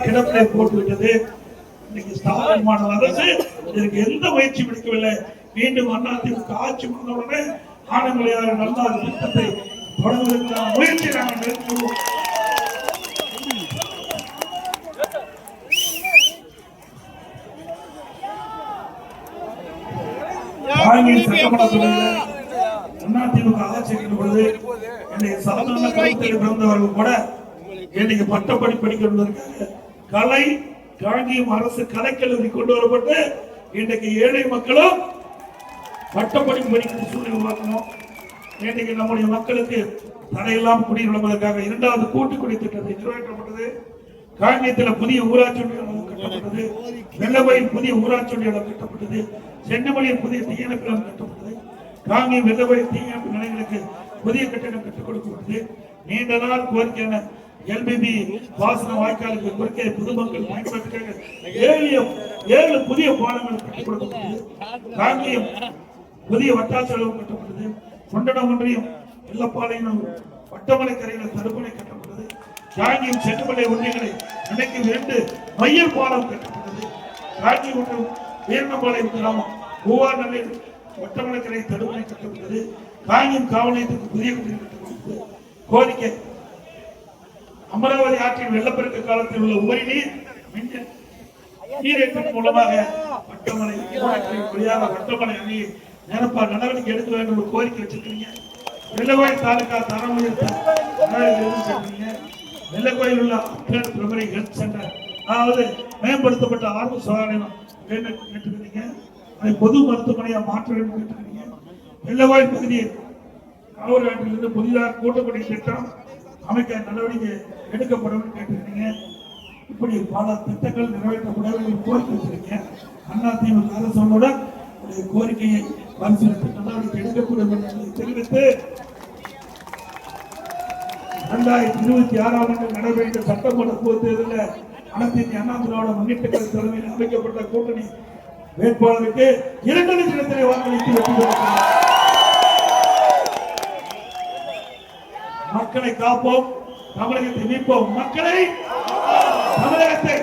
கிடப்பிலே போட்டுவிட்டது. இன்னைக்கு ஸ்டாலின் மாடல் அரசு இதற்கு எந்த முயற்சி எடுக்கவில்லை. மீண்டும் அதிமுக ஆட்சி வந்தவுடனே ஆனமலையார் நல்லா திட்டத்தை தொடங்குவதற்கான முயற்சி நாங்கள் மேற்கொள்வோம். சட்டமன்ற தொகுதியில் அதிமுக ஆட்சி பொழுது என்னுடைய சாதாரண கருத்தில் பிறந்தவர்கள் கூட இன்னைக்கு பட்டப்படி படிக்கிறதற்காக கலை காங்கியம் அரசு கலைக்கல்லூரி கொண்டு வரப்பட்டு இன்றைக்கு ஏழை மக்களும் பட்டப்படி படிக்கிற சூழ்நிலை உருவாக்கணும். இன்றைக்கு நம்முடைய மக்களுக்கு தடையெல்லாம் குடிநுழைவதற்காக இரண்டாவது கூட்டுக்குடி திட்டத்தை நிறைவேற்றப்பட்டது. காங்கியத்தில் புதிய ஊராட்சி ஒன்றியம் கட்டப்பட்டது. வெள்ளவயில் புதிய ஊராட்சி ஒன்றியம் கட்டப்பட்டது. சென்னமலையில் புதிய தீயணைப்பு நிலையம் கட்டப்பட்டது. காங்கியம் வெள்ளவயில் தீயணைப்பு நிலையங்களுக்கு புதிய கட்டிடம் கட்டுக் கொடுக்கப்பட்டது. நீண்ட நாள் கோரிக்கையான எல்பிபி பாசன வாய்க்காலுக்கு குறுக்கே பொதுமக்கள் பயன்படுத்த 7 புதிய பாலங்கள் கட்டிக் கொடுக்கப்பட்டது. காங்கியம் புதிய வட்டாட்சியர் கட்டப்பட்டது. கொண்டடம் ஒன்றியம் வெள்ளப்பாளையம் வட்டமலை கரையில் தடுப்பணை கட்டப்பட்டது. காங்கியம் செட்டுமலை ஒன்றியங்களை இணைக்கும் 2 மையல் பாலம் கட்டப்பட்டது. காங்கியம் ஒன்றியம் வீரனபாளையம் கிராமம் பூவார் நிலையில் வட்டமலை கரை தடுப்பணை கட்டப்பட்டது. காங்கியம் காவல் நிலையத்துக்கு புதிய கட்டிடம் கட்டப்பட்டது. கோரிக்கை அமராவதி ஆற்றின் வெள்ளப்பெருக்கு காலத்தில் உள்ள உபரி நீரேற்றம் மூலமாக வட்டமலை வழியாக வட்டமலை அணையை நிரப்ப நடவடிக்கை எடுக்க வேண்டும் என்று கோரிக்கை வச்சிருக்கீங்க. வெள்ளக்கோயில் தாலுகா தரம் உயர்த்த வெள்ளக்கோயில் உள்ள பிரைமரி ஹெல்த் சென்டர் அதாவது மேம்படுத்தப்பட்ட ஆரம்ப சுகாதாரம் கேட்டுக்கிறீங்க. அதை பொது மருத்துவமனையாக மாற்ற வேண்டும் கேட்டுக்கிறீங்க. வெள்ளக்கோயில் பகுதியில் காவிரி ஆற்றிலிருந்து புதிதாக கூட்டப்படி திட்டம் அமைக்க நடவடிக்கை எடுக்கப்படும் கேட்டிருக்கீங்க. இப்படி பல திட்டங்கள் நிறைவேற்றப்பட கோரிக்கை வச்சிருக்கீங்க. அதிமுக அரசோட கோரிக்கையை பரிசீலித்து நடவடிக்கை எடுக்கப்படும் என்று தெரிவித்து 2026ஆம் ஆண்டு நடைபெற்ற சட்டமன்ற பொதுத் தேர்தலில் அனைத்து இந்திய அண்ணா திராவிட முன்னேற்ற கழக தலைமையில் அமைக்கப்பட்ட கூட்டணி வேட்பாளருக்கு 2 லட்சத்திலே வாக்களித்து வெற்றி பெற்றார். மக்களை காப்போம், தமிழகத்தை மீட்போம். மக்களை தமிழகத்தை